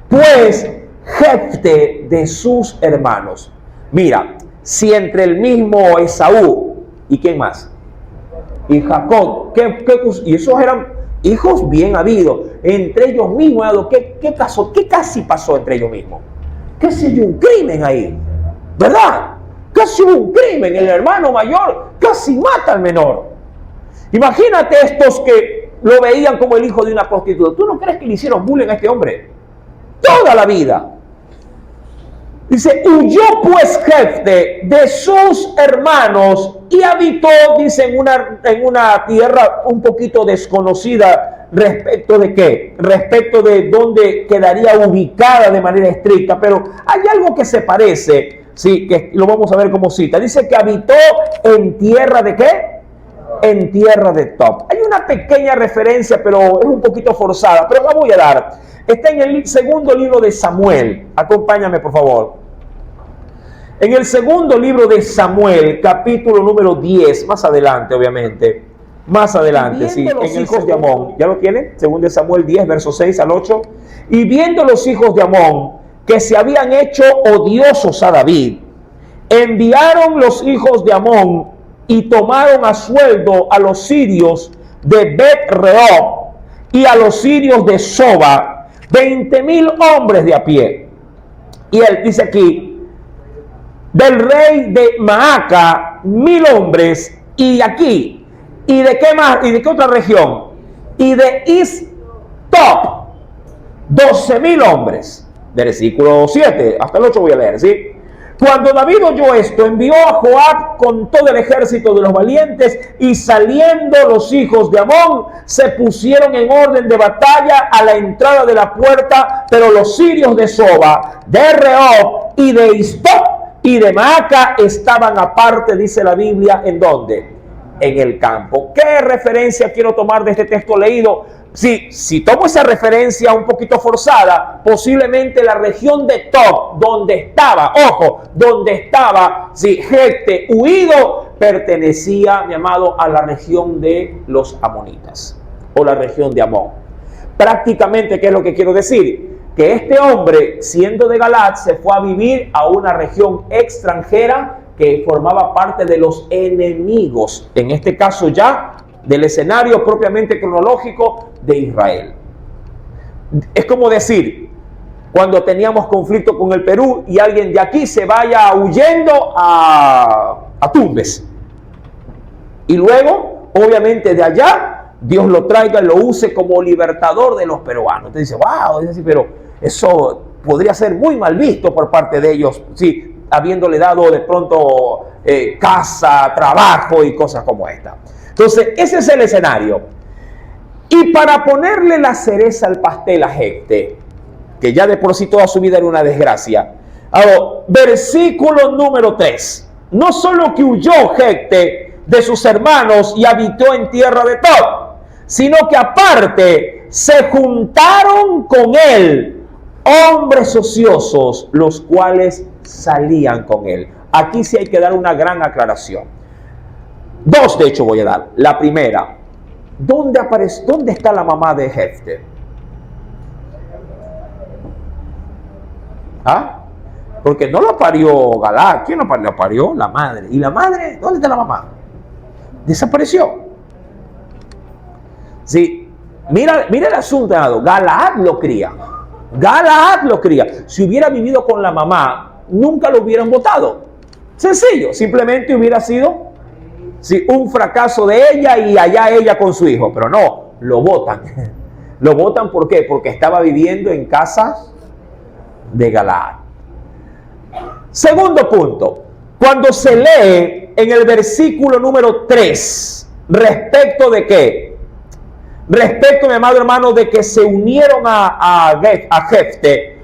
pues, Jefte de sus hermanos. Mira, si entre el mismo Esaú, ¿y quién más? Y Jacob, y esos eran hijos bien habidos, entre ellos mismos, ¿qué casi pasó entre ellos mismos? ¿Qué sé yo? Un crimen ahí, ¿verdad? casi hubo un crimen, el hermano mayor casi mata al menor. Imagínate estos que lo veían como el hijo de una prostituta. ¿Tú no crees que le hicieron bullying a este hombre? Toda la vida. Dice, huyó pues Jefte de sus hermanos y habitó, dice, en una tierra un poquito desconocida. ¿Respecto de qué? Respecto de dónde quedaría ubicada de manera estricta. Pero hay algo que se parece, sí, que lo vamos a ver como cita. Dice que habitó en tierra de ¿qué? En tierra de Tob. Hay una pequeña referencia, pero es un poquito forzada, pero la voy a dar. Está en el segundo libro de Samuel. Acompáñame, por favor. En el segundo libro de Samuel, capítulo número 10, más adelante, obviamente. Más adelante, sí, en el hijos de Amón. ¿Ya lo tienen? Segundo de Samuel 10, versos 6 al 8. Y viendo los hijos de Amón que se habían hecho odiosos a David, enviaron los hijos de Amón y tomaron a sueldo a los sirios de Bet-rehob y a los sirios de Soba, 20,000 hombres de a pie. Y él dice aquí, del rey de Maaca, 1,000 hombres, y aquí, ¿y de qué más? ¿Y de qué otra región? Y de Is-Top, 12,000 hombres. Versículo 7, hasta el 8 voy a leer, ¿sí? Cuando David oyó esto, envió a Joab con todo el ejército de los valientes, y saliendo los hijos de Amón, se pusieron en orden de batalla a la entrada de la puerta, pero los sirios de Soba, de Rehob y de Istop y de Maaca estaban aparte, dice la Biblia, ¿en dónde? En el campo. ¿Qué referencia quiero tomar de este texto leído? Si tomo esa referencia un poquito forzada, posiblemente la región de Tob, donde estaba, ojo, donde estaba Jefte huido, pertenecía, mi amado, a la región de los amonitas, o la región de Amón. Prácticamente, ¿qué es lo que quiero decir? Que este hombre, siendo de Galaad, se fue a vivir a una región extranjera que formaba parte de los enemigos, en este caso ya del escenario propiamente cronológico de Israel. Es como decir, cuando teníamos conflicto con el Perú y alguien de aquí se vaya huyendo a Tumbes, y luego, obviamente de allá, Dios lo traiga y lo use como libertador de los peruanos. Entonces dice, wow, es decir, pero eso podría ser muy mal visto por parte de ellos, sí, habiéndole dado de pronto casa, trabajo y cosas como esta. Entonces, ese es el escenario. Y para ponerle la cereza al pastel a Jefte, que ya de por sí toda su vida era una desgracia. Ahora, versículo número 3. No solo que huyó Jefte de sus hermanos y habitó en tierra de Tob, sino que aparte se juntaron con él hombres ociosos, los cuales salían con él. Aquí sí hay que dar una gran aclaración. Dos, de hecho, voy a dar. La primera, ¿dónde está la mamá de Jefte? ¿Ah? Porque no lo parió Galaad. ¿Quién lo parió? Lo parió la madre. ¿Y la madre? ¿Dónde está la mamá? Desapareció. Sí, mira el asunto. Galaad lo cría. Galaad lo cría. Si hubiera vivido con la mamá, nunca lo hubieran votado. Sencillo, simplemente hubiera sido un fracaso de ella y allá ella con su hijo. Pero no, lo votan. ¿Lo votan por qué? Porque estaba viviendo en casa de Galaad. Segundo punto, cuando se lee en el versículo número 3, ¿respecto de qué? Respecto, mi amado hermano, de que se unieron a Jefte,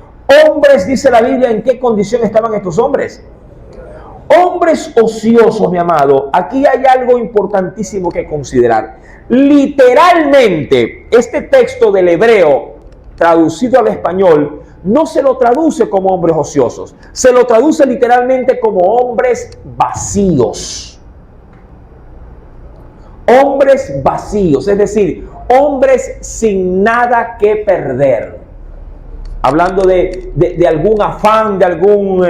hombres, dice la Biblia, ¿en qué condición estaban estos hombres? Hombres ociosos, mi amado. Aquí hay algo importantísimo que considerar. Literalmente, este texto del hebreo, traducido al español, no se lo traduce como hombres ociosos. Se lo traduce literalmente como hombres vacíos. Hombres vacíos, es decir, hombres sin nada que perder. Hablando de algún afán, de algún...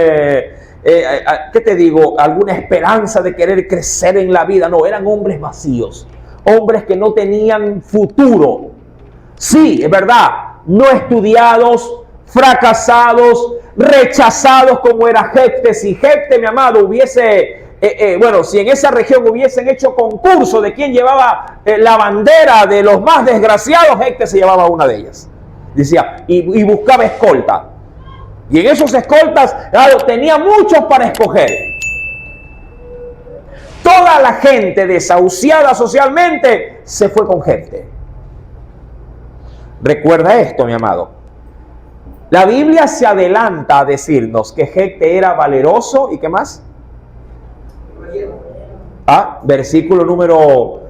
¿qué te digo? Alguna esperanza de querer crecer en la vida. No, eran hombres vacíos. Hombres que no tenían futuro. Sí, es verdad. No estudiados, fracasados, rechazados como era Jefte. Si Jefte, mi amado, hubiese, si en esa región hubiesen hecho concurso de quién llevaba la bandera de los más desgraciados, Jefte se llevaba una de ellas. Decía, y buscaba escolta. Y en esos escoltas, claro, tenía muchos para escoger. Toda la gente desahuciada socialmente se fue con Jefte. Recuerda esto, mi amado. La Biblia se adelanta a decirnos que Jefte era valeroso y ¿qué más? Versículo número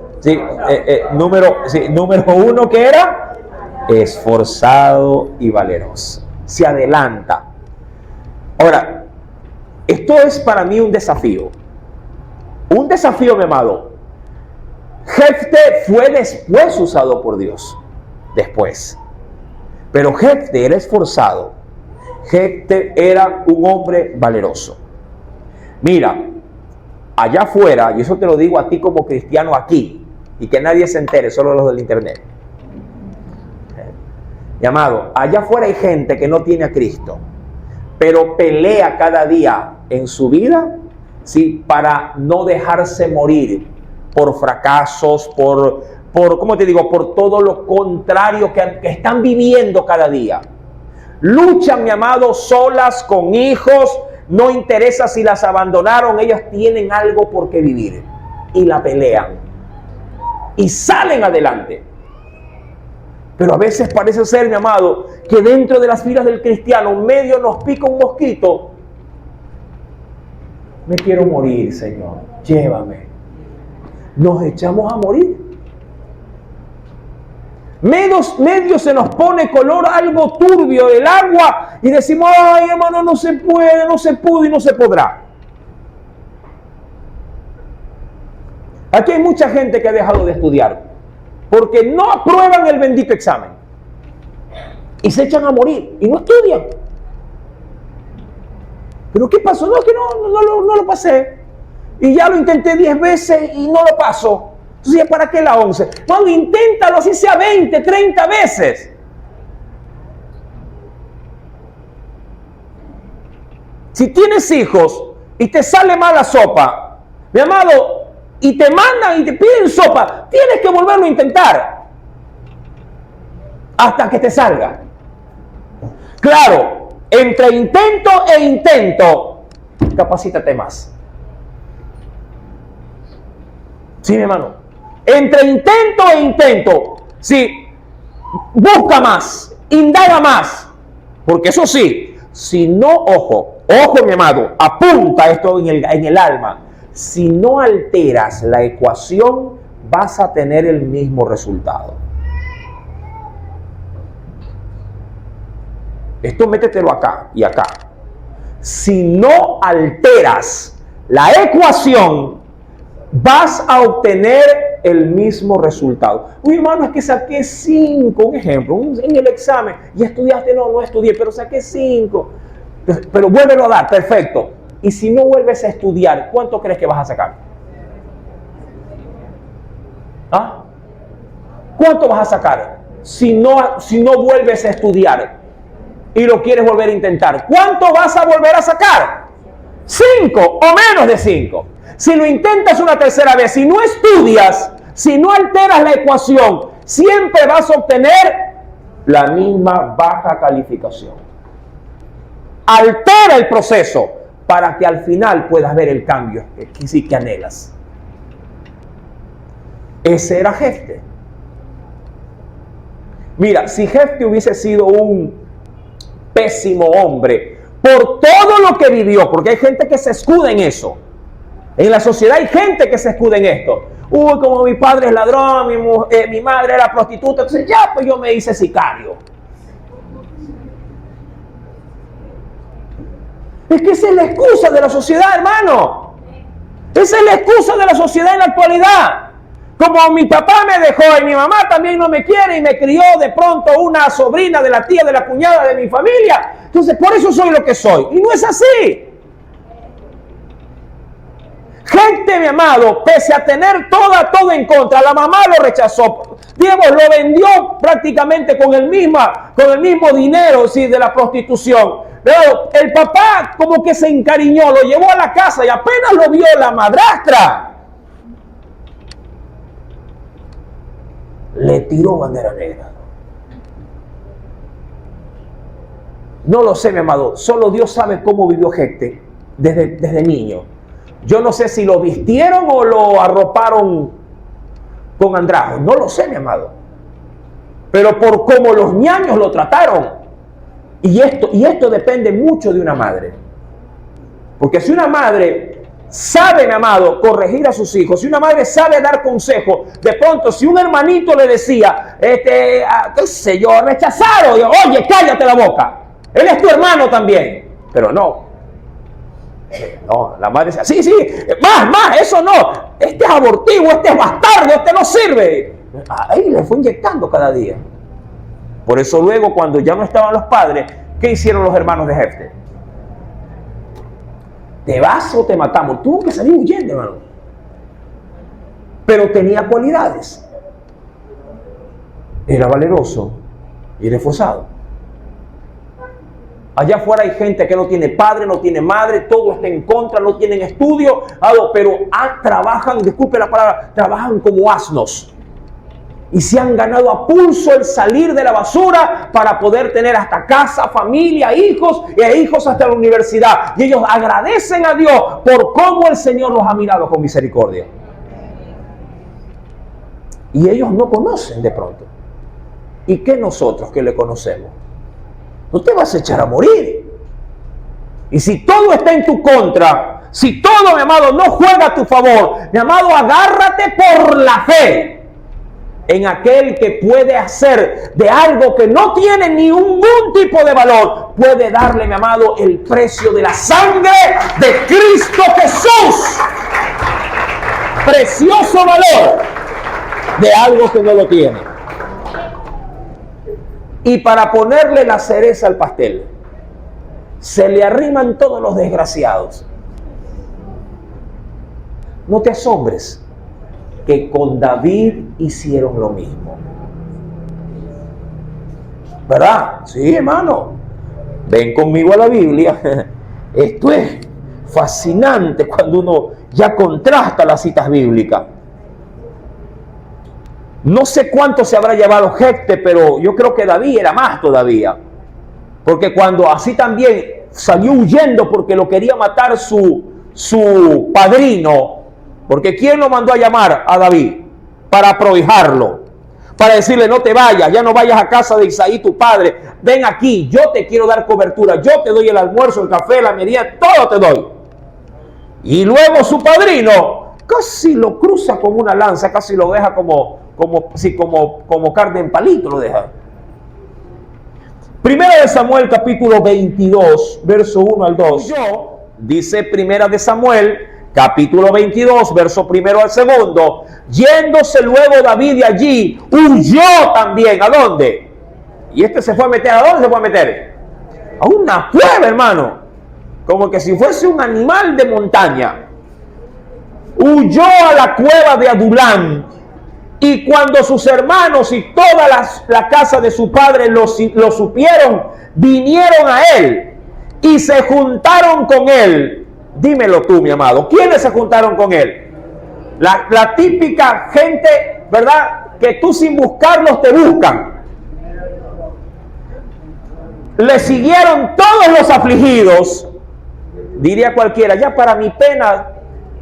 1, que era esforzado y valeroso. Se adelanta. Ahora, esto es para mí un desafío. Un desafío, mi amado. Jefte fue después usado por Dios. Después. Pero Jefte era esforzado. Jefte era un hombre valeroso. Mira, allá afuera, y eso te lo digo a ti como cristiano aquí, y que nadie se entere, solo los del internet. Mi amado, allá afuera hay gente que no tiene a Cristo, pero pelea cada día en su vida, ¿sí?, para no dejarse morir por fracasos, por ¿cómo te digo?, por todo lo contrario que están viviendo cada día. Luchan, mi amado, solas, con hijos, no interesa si las abandonaron, ellos tienen algo por qué vivir. Y la pelean. Y salen adelante. Pero a veces parece ser, mi amado, que dentro de las filas del cristiano, medio nos pica un mosquito. Me quiero morir, Señor, llévame. Nos echamos a morir. Medio se nos pone color algo turbio el agua y decimos, ay, hermano, no se puede, no se pudo y no se podrá. Aquí hay mucha gente que ha dejado de estudiar porque no aprueban el bendito examen y se echan a morir y no estudian. ¿Pero qué pasó? No, es que no lo pasé y ya lo intenté 10 veces y no lo paso. Entonces, ¿para qué la 11? Bueno, inténtalo así sea 20, 30 veces. Si tienes hijos y te sale mala sopa, mi amado, y te mandan y te piden sopa, tienes que volverlo a intentar hasta que te salga. Claro, entre intento e intento, capacítate más. Sí, mi hermano. Entre intento e intento, sí, busca más, indaga más, porque eso sí, si no, ojo, mi amado, apunta esto en el alma, si no alteras la ecuación, vas a tener el mismo resultado. Esto métetelo acá y acá. Si no alteras la ecuación, vas a obtener el mismo resultado. Uy, hermano, es que saqué 5, un ejemplo, en el examen. ¿Y estudiaste? No estudié, pero saqué 5. Pero vuélvelo a dar, perfecto. Y si no vuelves a estudiar, ¿cuánto crees que vas a sacar? ¿Cuánto vas a sacar? Si no vuelves a estudiar y lo quieres volver a intentar, ¿cuánto vas a volver a sacar? 5 o menos de 5. Si lo intentas una tercera vez, si no estudias, si no alteras la ecuación, siempre vas a obtener la misma baja calificación. Altera el proceso para que al final puedas ver el cambio que sí que anhelas. Ese era Jefte. Mira, si Jefte hubiese sido un pésimo hombre por todo lo que vivió, porque hay gente que se escuda en eso. En la sociedad hay gente que se escuda en esto. Uy, como mi padre es ladrón, mi madre era prostituta, entonces ya pues yo me hice sicario. Es que esa es la excusa de la sociedad, hermano. Esa es la excusa de la sociedad en la actualidad. Como mi papá me dejó y mi mamá también no me quiere y me crió de pronto una sobrina de la tía, de la cuñada de mi familia, entonces por eso soy lo que soy. Y no es así. Gente, mi amado, pese a tener todo en contra, la mamá lo rechazó. Digamos, lo vendió prácticamente con el mismo dinero, sí, de la prostitución. Pero el papá como que se encariñó, lo llevó a la casa y apenas lo vio la madrastra, le tiró bandera negra. No lo sé, mi amado. Solo Dios sabe cómo vivió Jefté desde niño. Yo no sé si lo vistieron o lo arroparon con andrajos. No lo sé, mi amado. Pero por cómo los ñaños lo trataron. Y esto depende mucho de una madre. Porque si una madre sabe, mi amado, corregir a sus hijos, si una madre sabe dar consejo, de pronto si un hermanito le decía, qué sé yo, rechazado, oye, cállate la boca. Él es tu hermano también. Pero no, la madre decía, sí, más, eso no. Este es abortivo, este es bastardo, este no sirve. Ahí le fue inyectando cada día. Por eso luego, cuando ya no estaban los padres, ¿qué hicieron los hermanos de Jefté? ¿Te vas o te matamos? Tuvo que salir huyendo, hermano. Pero tenía cualidades. Era valeroso y era esforzado. Allá afuera hay gente que no tiene padre, no tiene madre, todo está en contra, no tienen estudio, pero trabajan, disculpe la palabra, trabajan como asnos. Y se han ganado a pulso el salir de la basura para poder tener hasta casa, familia, hijos, e hijos hasta la universidad. Y ellos agradecen a Dios por cómo el Señor los ha mirado con misericordia. Y ellos no conocen de pronto. ¿Y qué nosotros que le conocemos? No te vas a echar a morir. Y si todo está en tu contra, si todo, mi amado, no juega a tu favor, mi amado, agárrate por la fe en aquel que puede hacer de algo que no tiene ningún tipo de valor, puede darle, mi amado, el precio de la sangre de Cristo Jesús. Precioso valor de algo que no lo tiene. Y para ponerle la cereza al pastel, se le arriman todos los desgraciados. No te asombres que con David hicieron lo mismo. ¿Verdad? Sí, hermano. Ven conmigo a la Biblia. Esto es fascinante cuando uno ya contrasta las citas bíblicas. No sé cuánto se habrá llevado Jefté, pero yo creo que David era más todavía. Porque cuando así también salió huyendo porque lo quería matar su padrino. Porque ¿quién lo mandó a llamar a David? Para aprohijarlo. Para decirle, no te vayas, ya no vayas a casa de Isaí tu padre. Ven aquí, yo te quiero dar cobertura. Yo te doy el almuerzo, el café, la merienda, todo te doy. Y luego su padrino casi lo cruza con una lanza, casi lo deja como carne en palito lo deja. Primera de Samuel capítulo 22, verso 1 al 2. Dice Primera de Samuel capítulo 22, verso 1 al 2. Yéndose luego David de allí, huyó también. ¿A dónde? Y se fue a meter. ¿A dónde se fue a meter? A una cueva, hermano. Como que si fuese un animal de montaña. Huyó a la cueva de Adulán. Y cuando sus hermanos y toda la casa de su padre lo supieron, vinieron a él y se juntaron con él. Dímelo tú, mi amado, ¿quiénes se juntaron con él? La típica gente, ¿verdad? Que tú sin buscarlos te buscan. Le siguieron todos los afligidos. Diría cualquiera, ya para mi pena,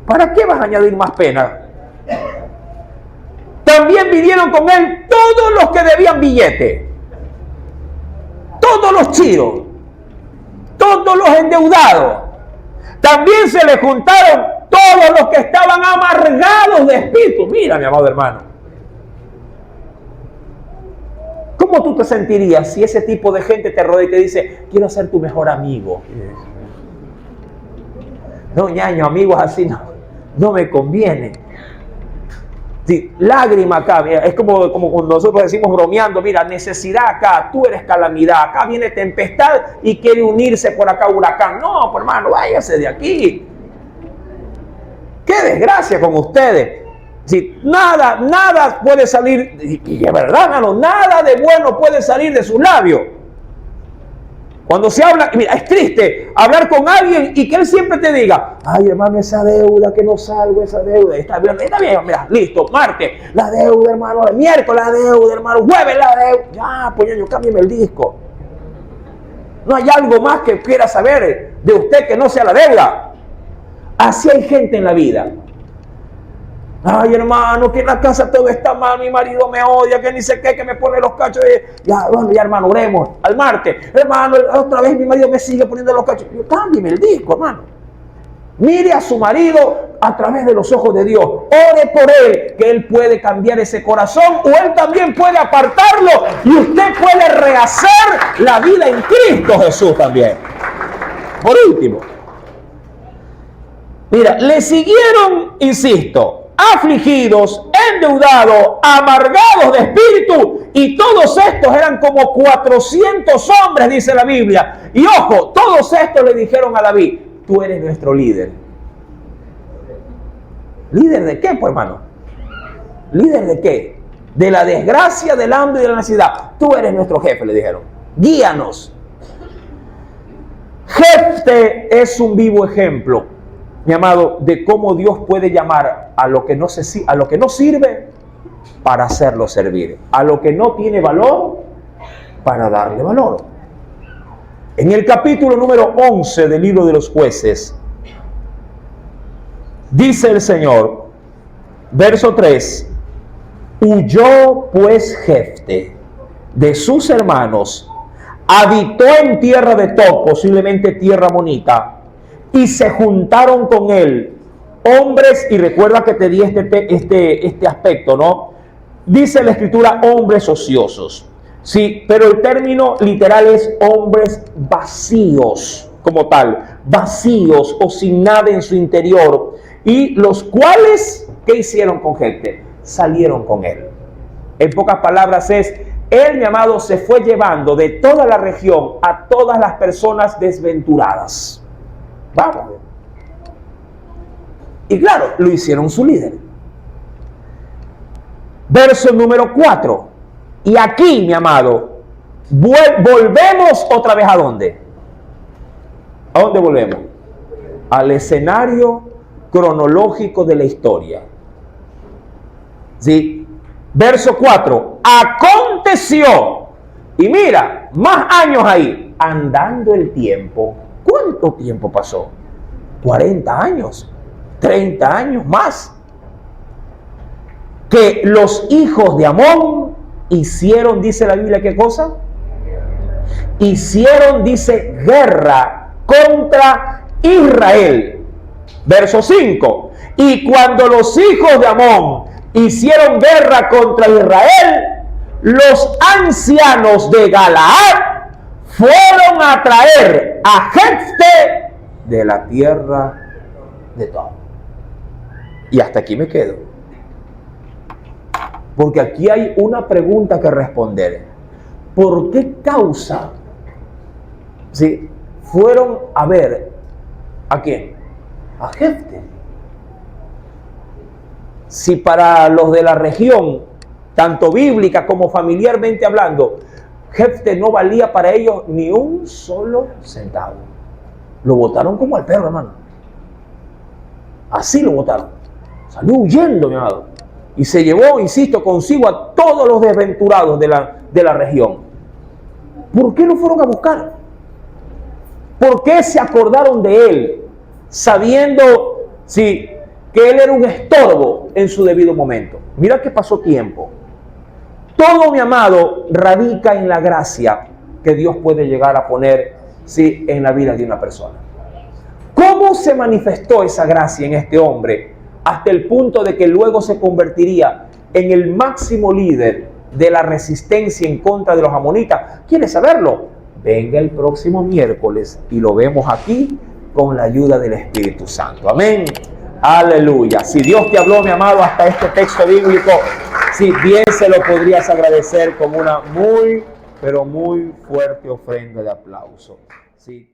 ¿para qué vas a añadir más pena? También vinieron con él todos los que debían billete, todos los chiros, todos los endeudados. También se le juntaron todos los que estaban amargados de espíritu. Mira, mi amado hermano, ¿cómo tú te sentirías si ese tipo de gente te rodea y te dice, quiero ser tu mejor amigo? No, ñaño, amigos así no me conviene. Sí, lágrima acá, mira, es como cuando nosotros decimos bromeando, mira, necesidad acá, tú eres calamidad, acá viene tempestad y quiere unirse por acá huracán. No, pues, hermano, váyase de aquí. Qué desgracia con ustedes. Sí, nada puede salir, y es verdad, hermano, nada de bueno puede salir de sus labios. Cuando se habla, mira, es triste hablar con alguien y que él siempre te diga, ay hermano, esa deuda, que no salgo, esa deuda. Está bien, mira, listo, martes, la deuda hermano, el miércoles la deuda hermano, jueves la deuda. Ya, pues yo cámbiame el disco. No hay algo más que quiera saber de usted que no sea la deuda. Así hay gente en la vida. Ay hermano, que en la casa todo está mal, mi marido me odia, que ni sé qué, que me pone los cachos. Ya, bueno, ya hermano, oremos al martes. Hermano, otra vez mi marido me sigue poniendo los cachos. Yo, cámbiame el disco, hermano. Mire a su marido a través de los ojos de Dios. Ore por él, que él puede cambiar ese corazón o él también puede apartarlo y usted puede rehacer la vida en Cristo Jesús también. Por último, mira, le siguieron, insisto, afligidos, endeudados, amargados de espíritu, y todos estos eran como 400 hombres, dice la Biblia. Y ojo, todos estos le dijeron a David, tú eres nuestro líder. ¿Líder de qué, pues, hermano? ¿Líder de qué? De la desgracia, del hambre y de la necesidad. Tú eres nuestro jefe, le dijeron. Guíanos. Jefte es un vivo ejemplo, mi amado, de cómo Dios puede llamar a lo que no sirve para hacerlo servir, a lo que no tiene valor para darle valor. En el capítulo número 11 del libro de los Jueces, dice el Señor, verso 3, huyó pues Jefte de sus hermanos, habitó en tierra de Tob, posiblemente tierra amonita, y se juntaron con él hombres, y recuerda que te di este aspecto, ¿no? Dice la escritura hombres ociosos, sí, pero el término literal es hombres vacíos, como tal, vacíos o sin nada en su interior, y los cuales, ¿qué hicieron con Jefte? Salieron con él. En pocas palabras es, él, mi amado, se fue llevando de toda la región a todas las personas desventuradas. Vamos. Y claro, lo hicieron su líder. Verso número 4. Y aquí, mi amado, volvemos otra vez ¿a dónde? ¿A dónde volvemos? Al escenario cronológico de la historia. ¿Sí? Verso 4. Aconteció. Y mira, más años ahí. Andando el tiempo. ¿Cuánto tiempo pasó? 40 años. 30 años más. Que los hijos de Amón hicieron, dice la Biblia, ¿qué cosa? Hicieron, dice, guerra contra Israel. Verso 5. Y cuando los hijos de Amón hicieron guerra contra Israel, los ancianos de Galaad fueron a traer a Jefte de la tierra de Tob. Y hasta aquí me quedo. Porque aquí hay una pregunta que responder. ¿Por qué causa? ¿Sí? Fueron a ver ¿a quién? A Jefte. Si para los de la región, tanto bíblica como familiarmente hablando, Jefte no valía para ellos ni un solo centavo. Lo botaron como al perro, hermano. Así lo botaron. Salió huyendo, mi amado. Y se llevó, insisto, consigo a todos los desventurados de la región. ¿Por qué lo fueron a buscar? ¿Por qué se acordaron de él? Sabiendo, sí, que él era un estorbo en su debido momento. Mira que pasó tiempo. Todo, mi amado, radica en la gracia que Dios puede llegar a poner, sí, en la vida de una persona. ¿Cómo se manifestó esa gracia en este hombre hasta el punto de que luego se convertiría en el máximo líder de la resistencia en contra de los amonitas? ¿Quieres saberlo? Venga el próximo miércoles y lo vemos aquí con la ayuda del Espíritu Santo. Amén. Aleluya. Si Dios te habló, mi amado, hasta este texto bíblico, si bien se lo podrías agradecer con una muy, pero muy fuerte ofrenda de aplauso. Sí.